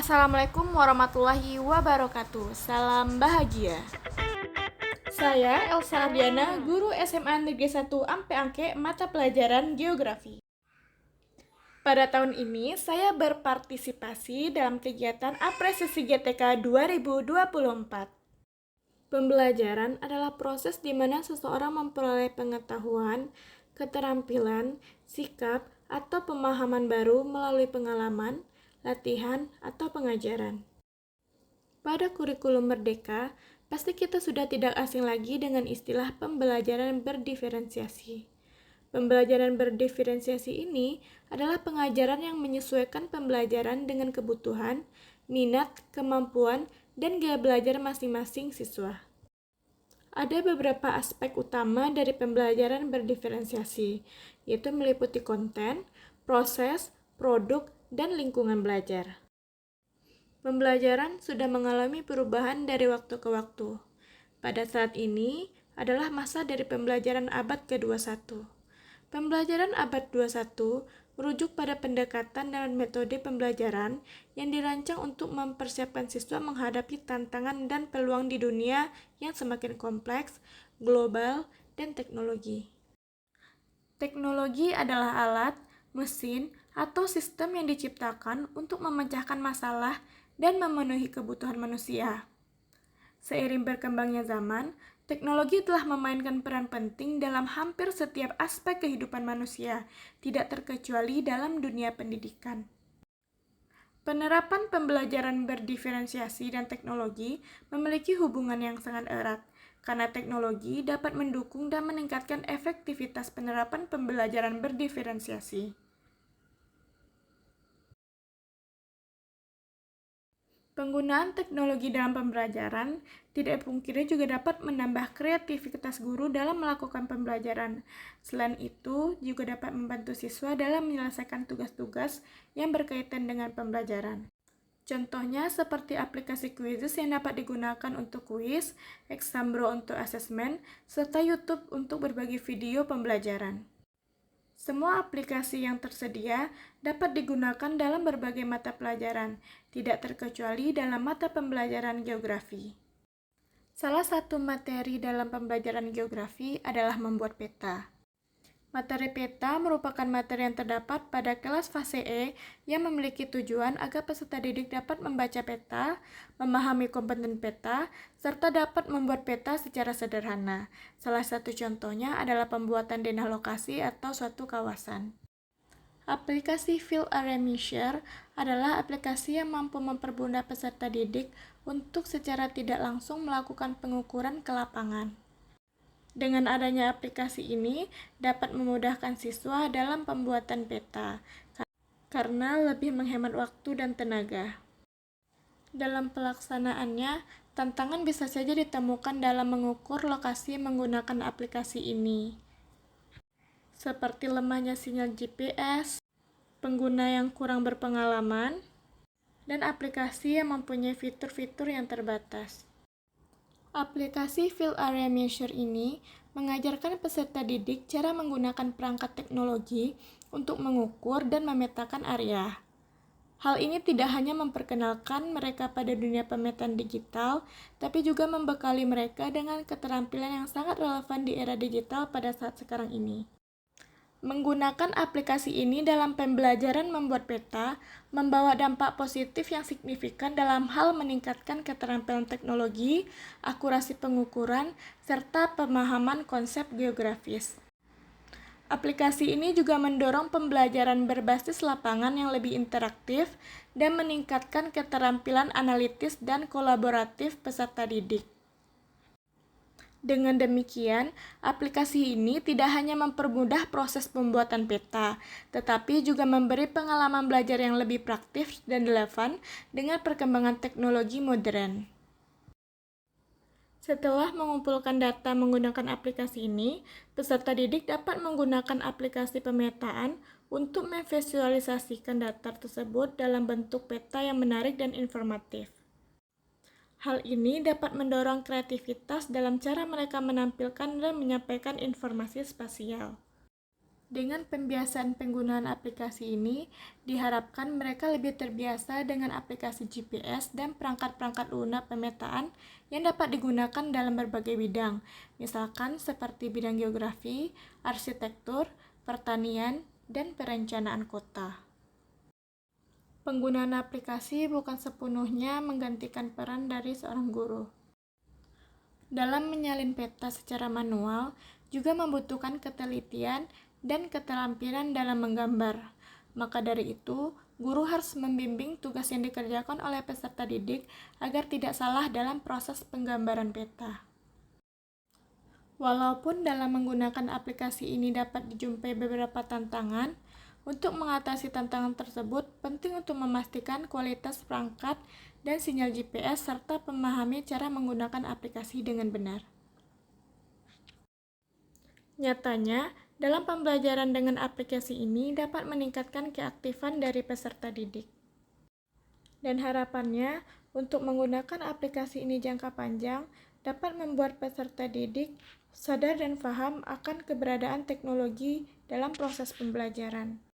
Assalamualaikum warahmatullahi wabarakatuh. Salam bahagia. Saya Elsa Ardiana, guru SMA Negeri 1 Ampe Angke, mata pelajaran Geografi. Pada tahun ini, saya berpartisipasi dalam kegiatan Apresiasi GTK 2024. Pembelajaran adalah proses di mana seseorang memperoleh pengetahuan, keterampilan, sikap, atau pemahaman baru melalui pengalaman, latihan, atau pengajaran. Pada kurikulum Merdeka, pasti kita sudah tidak asing lagi dengan istilah pembelajaran berdiferensiasi. Pembelajaran berdiferensiasi ini adalah pengajaran yang menyesuaikan pembelajaran dengan kebutuhan, minat, kemampuan, dan gaya belajar masing-masing siswa. Ada beberapa aspek utama dari pembelajaran berdiferensiasi, yaitu meliputi konten, proses, produk, dan lingkungan belajar. Pembelajaran sudah mengalami perubahan dari waktu ke waktu. Pada saat ini adalah masa dari pembelajaran abad ke-21. Pembelajaran abad 21 merujuk pada pendekatan dan metode pembelajaran yang dirancang untuk mempersiapkan siswa menghadapi tantangan dan peluang di dunia yang semakin kompleks, global, dan teknologi. Teknologi adalah alat, mesin, atau sistem yang diciptakan untuk memecahkan masalah dan memenuhi kebutuhan manusia. Seiring berkembangnya zaman, teknologi telah memainkan peran penting dalam hampir setiap aspek kehidupan manusia, tidak terkecuali dalam dunia pendidikan. Penerapan pembelajaran berdiferensiasi dan teknologi memiliki hubungan yang sangat erat, karena teknologi dapat mendukung dan meningkatkan efektivitas penerapan pembelajaran berdiferensiasi. Penggunaan teknologi dalam pembelajaran tidak dipungkiri juga dapat menambah kreativitas guru dalam melakukan pembelajaran. Selain itu, juga dapat membantu siswa dalam menyelesaikan tugas-tugas yang berkaitan dengan pembelajaran. Contohnya seperti aplikasi Quizizz yang dapat digunakan untuk kuis, Exambro untuk asesmen, serta YouTube untuk berbagi video pembelajaran. Semua aplikasi yang tersedia dapat digunakan dalam berbagai mata pelajaran, tidak terkecuali dalam mata pembelajaran geografi. Salah satu materi dalam pembelajaran geografi adalah membuat peta. Materi peta merupakan materi yang terdapat pada kelas fase E yang memiliki tujuan agar peserta didik dapat membaca peta, memahami kompeten peta, serta dapat membuat peta secara sederhana. Salah satu contohnya adalah pembuatan denah lokasi atau suatu kawasan. Aplikasi Field Area Measure adalah aplikasi yang mampu mempermudah peserta didik untuk secara tidak langsung melakukan pengukuran ke lapangan. Dengan adanya aplikasi ini, dapat memudahkan siswa dalam pembuatan peta, karena lebih menghemat waktu dan tenaga. Dalam pelaksanaannya, tantangan bisa saja ditemukan dalam mengukur lokasi menggunakan aplikasi ini, seperti lemahnya sinyal GPS, pengguna yang kurang berpengalaman, dan aplikasi yang mempunyai fitur-fitur yang terbatas. Aplikasi Field Area Measure ini mengajarkan peserta didik cara menggunakan perangkat teknologi untuk mengukur dan memetakan area. Hal ini tidak hanya memperkenalkan mereka pada dunia pemetaan digital, tapi juga membekali mereka dengan keterampilan yang sangat relevan di era digital pada saat sekarang ini. Menggunakan aplikasi ini dalam pembelajaran membuat peta membawa dampak positif yang signifikan dalam hal meningkatkan keterampilan teknologi, akurasi pengukuran, serta pemahaman konsep geografis. Aplikasi ini juga mendorong pembelajaran berbasis lapangan yang lebih interaktif dan meningkatkan keterampilan analitis dan kolaboratif peserta didik. Dengan demikian, aplikasi ini tidak hanya mempermudah proses pembuatan peta, tetapi juga memberi pengalaman belajar yang lebih praktis dan relevan dengan perkembangan teknologi modern. Setelah mengumpulkan data menggunakan aplikasi ini, peserta didik dapat menggunakan aplikasi pemetaan untuk memvisualisasikan data tersebut dalam bentuk peta yang menarik dan informatif. Hal ini dapat mendorong kreativitas dalam cara mereka menampilkan dan menyampaikan informasi spasial. Dengan pembiasaan penggunaan aplikasi ini, diharapkan mereka lebih terbiasa dengan aplikasi GPS dan perangkat-perangkat lunak pemetaan yang dapat digunakan dalam berbagai bidang, misalkan seperti bidang geografi, arsitektur, pertanian, dan perencanaan kota. Penggunaan aplikasi bukan sepenuhnya menggantikan peran dari seorang guru. Dalam menyalin peta secara manual juga membutuhkan ketelitian dan keterampilan dalam menggambar. Maka dari itu, guru harus membimbing tugas yang dikerjakan oleh peserta didik agar tidak salah dalam proses penggambaran peta. Walaupun dalam menggunakan aplikasi ini dapat dijumpai beberapa tantangan, untuk mengatasi tantangan tersebut penting untuk memastikan kualitas perangkat dan sinyal GPS serta memahami cara menggunakan aplikasi dengan benar. Nyatanya, dalam pembelajaran dengan aplikasi ini dapat meningkatkan keaktifan dari peserta didik. Dan harapannya, untuk menggunakan aplikasi ini jangka panjang, dapat membuat peserta didik sadar dan paham akan keberadaan teknologi dalam proses pembelajaran.